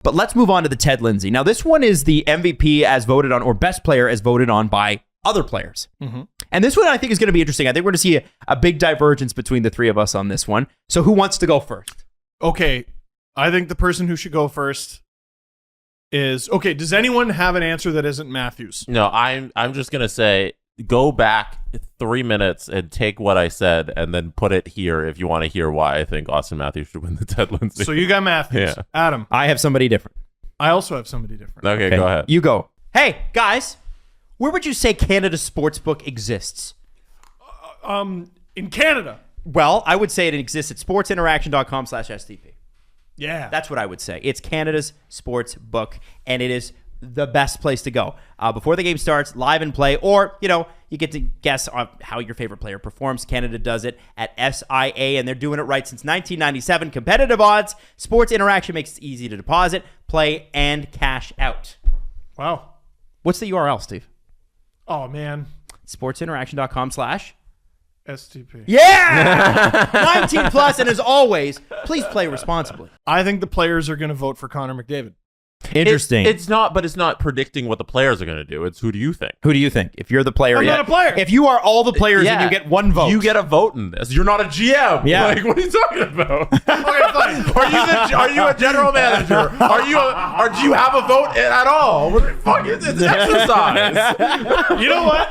But let's move on to the Ted Lindsay. Now, this one is the MVP as voted on, or best player as voted on by other players. Mm-hmm. And this one I think is going to be interesting. I think we're going to see a big divergence between the three of us on this one. So who wants to go first? Okay. I think the person who should go first is... Okay, does anyone have an answer that isn't Matthews? No, I'm just going to say, go back 3 minutes and take what I said and then put it here if you want to hear why I think Auston Matthews should win the Ted Lindsay. So you got Matthews. Yeah. Adam. I have somebody different. I also have somebody different. Okay, go ahead. You go. Hey, guys, where would you say Canada's sportsbook exists? In Canada. Well, I would say it exists at sportsinteraction.com/SDP. Yeah. That's what I would say. It's Canada's sports book, and it is the best place to go. Before the game starts, live and play, or, you get to guess on how your favorite player performs. Canada does it at SIA, and they're doing it right since 1997. Competitive odds. Sports Interaction makes it easy to deposit, play, and cash out. Wow. What's the URL, Steve? Oh, man. sportsinteraction.com/. STP. Yeah! 19 plus, and as always, please play responsibly. I think the players are going to vote for Connor McDavid. Interesting. It's not predicting what the players are going to do. It's who do you think? Who do you think? If you're the player, I'm not a player. If you are all the players and you get one vote, you get a vote in this. You're not a GM. Yeah. Like, what are you talking about? Okay, fine. Are you a general manager? Or do you have a vote at all? What the fuck is it? It's exercise. You know what?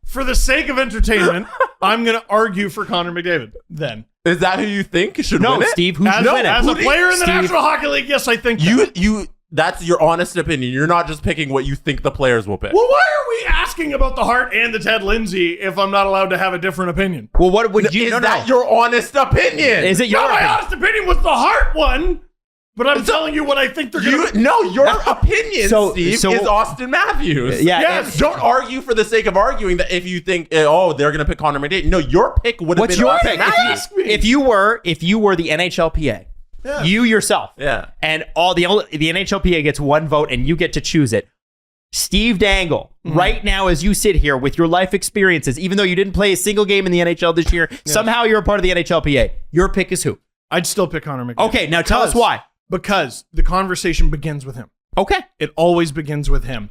For the sake of entertainment, I'm going to argue for Connor McDavid then. Is that who you think should no, win it? Steve, who's As winning? a player in the National Hockey League, yes, I think that. That's your honest opinion. You're not just picking what you think the players will pick. Well, why are we asking about the Hart and the Ted Lindsay if I'm not allowed to have a different opinion? Well, what would you... Is that your honest opinion? Is it your my opinion? honest opinion was the Hart one, but I'm telling you what I think they're going to... No, your opinion, Steve, is Auston Matthews. Yeah, yes. Don't argue for the sake of arguing that if you think, they're going to pick Connor McDavid. No, your pick would have been your Auston pick? Matthews. If you were the NHLPA, you yourself, and all the NHLPA gets one vote and you get to choose it. Steve Dangle, right now as you sit here with your life experiences, even though you didn't play a single game in the NHL this year, somehow you're a part of the NHLPA. Your pick is who? I'd still pick Connor McDavid. Okay, now tell us why. Because the conversation begins with him. Okay. It always begins with him.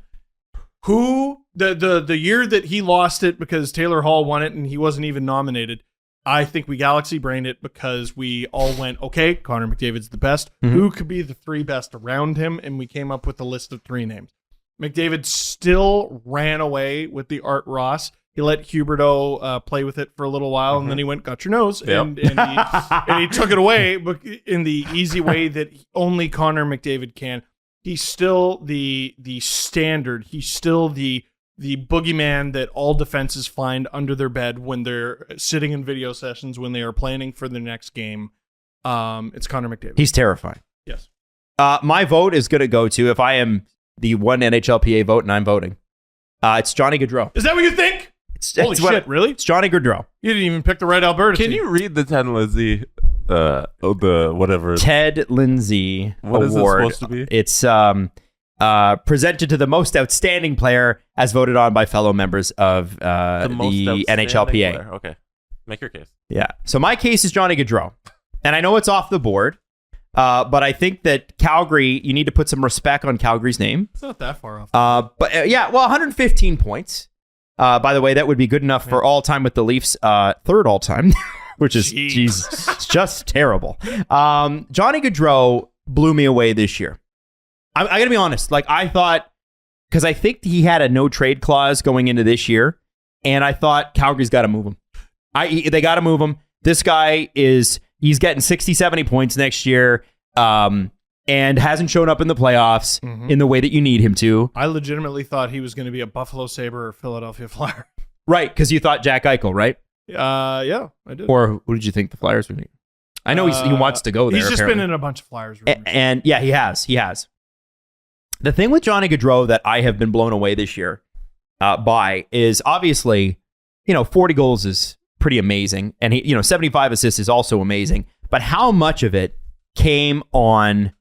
Who, the year that he lost it because Taylor Hall won it and he wasn't even nominated, I think we galaxy brained it because we all went, okay, Connor McDavid's the best. Mm-hmm. Who could be the three best around him? And we came up with a list of 3 names. McDavid still ran away with the Art Ross. He let Huberdeau play with it for a little while, and then he went, got your nose, and he took it away in the easy way that only Connor McDavid can. He's still the standard. He's still the boogeyman that all defenses find under their bed when they're sitting in video sessions, when they are planning for the next game. It's Connor McDavid. He's terrifying. Yes. My vote is going to go to, if I am the one NHLPA vote and I'm voting, it's Johnny Gaudreau. Is that what you think? Holy shit, really? It's Johnny Gaudreau. You didn't even pick the right Alberta Can team. you read the Ted Lindsay, the whatever? Ted Lindsay What Award. is it supposed to be? It's presented to the most outstanding player as voted on by fellow members of the NHLPA. Player. Okay, make your case. Yeah. So my case is Johnny Gaudreau. And I know it's off the board, but I think that Calgary, you need to put some respect on Calgary's name. It's not that far off. But 115 points. By the way, that would be good enough for all time with the Leafs, third all time, which is Jesus, it's just terrible. Johnny Gaudreau blew me away this year. I got to be honest. Like, I thought, because I think he had a no trade clause going into this year, and I thought Calgary's got to move him. They got to move him. This guy he's getting 60, 70 points next year. And hasn't shown up in the playoffs in the way that you need him to. I legitimately thought he was going to be a Buffalo Sabre or Philadelphia Flyer. Right, because you thought Jack Eichel, right? Yeah, I did. Or who did you think the Flyers would be? I know he wants to go there. He's just apparently. been in a bunch of Flyers. And yeah, he has. The thing with Johnny Gaudreau that I have been blown away this year by is obviously, 40 goals is pretty amazing. And 75 assists is also amazing. But how much of it came on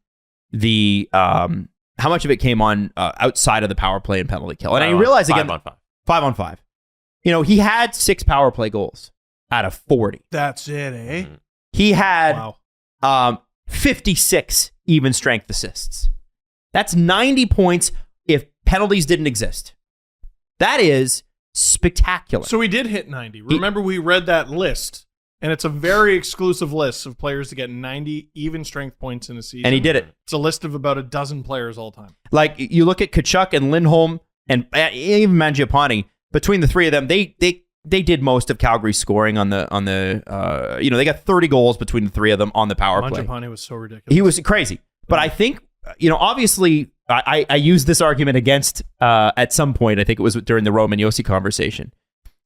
outside of the power play and penalty kill? And I realize again, 5 on 5. He had 6 power play goals out of 40. That's it, eh? He had 56 even strength assists. That's 90 points if penalties didn't exist. That is spectacular. So he did hit 90. Remember, we read that list, and it's a very exclusive list of players to get 90 even strength points in a season. And he did it. It's a list of about a dozen players all time. Like, you look at Tkachuk and Lindholm and even Mangiapane, between the three of them, they did most of Calgary's scoring on the they got 30 goals between the three of them on the power play. Mangiapane was so ridiculous. He was crazy. But I think, obviously, I used this argument against at some point. I think it was during the Roman Josi conversation.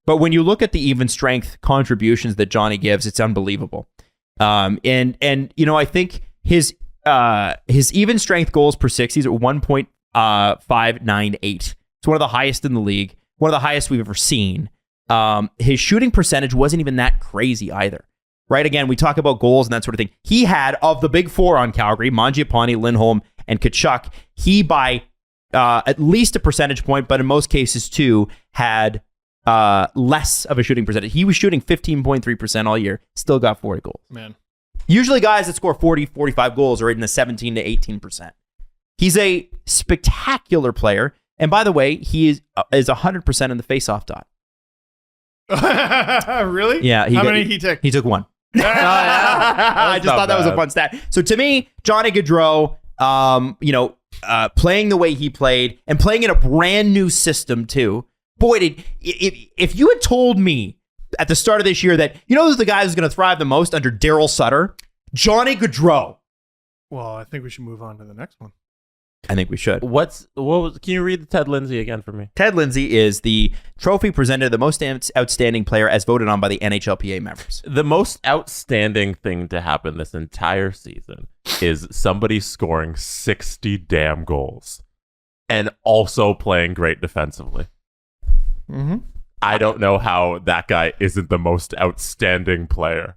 But when you look at the even strength contributions that Johnny gives, it's unbelievable. I think his even strength goals per 60 is at 1.598. It's one of the highest in the league, one of the highest we've ever seen. His shooting percentage wasn't even that crazy either. Right? Again, we talk about goals and that sort of thing. He had, of the big four on Calgary, Mangiapane, Lindholm, and Tkachuk, he by at least a percentage point, but in most cases too, had less of a shooting percentage. He was shooting 15.3% all year, still got 40 goals. Man. Usually guys that score 40, 45 goals are in the 17 to 18%. He's a spectacular player. And by the way, he is 100% in the face-off dot. Really? Yeah. How many he took? He took one. I just thought that was a fun stat. So to me, Johnny Gaudreau, playing the way he played and playing in a brand new system too. Boy, if you had told me at the start of this year that, who's the guy who's going to thrive the most under Daryl Sutter? Johnny Gaudreau. Well, I think we should move on to the next one. I think we should. Can you read the Ted Lindsay again for me? Ted Lindsay is the trophy presented to the most outstanding player as voted on by the NHLPA members. The most outstanding thing to happen this entire season is somebody scoring 60 damn goals and also playing great defensively. Mm-hmm. I don't know how that guy isn't the most outstanding player.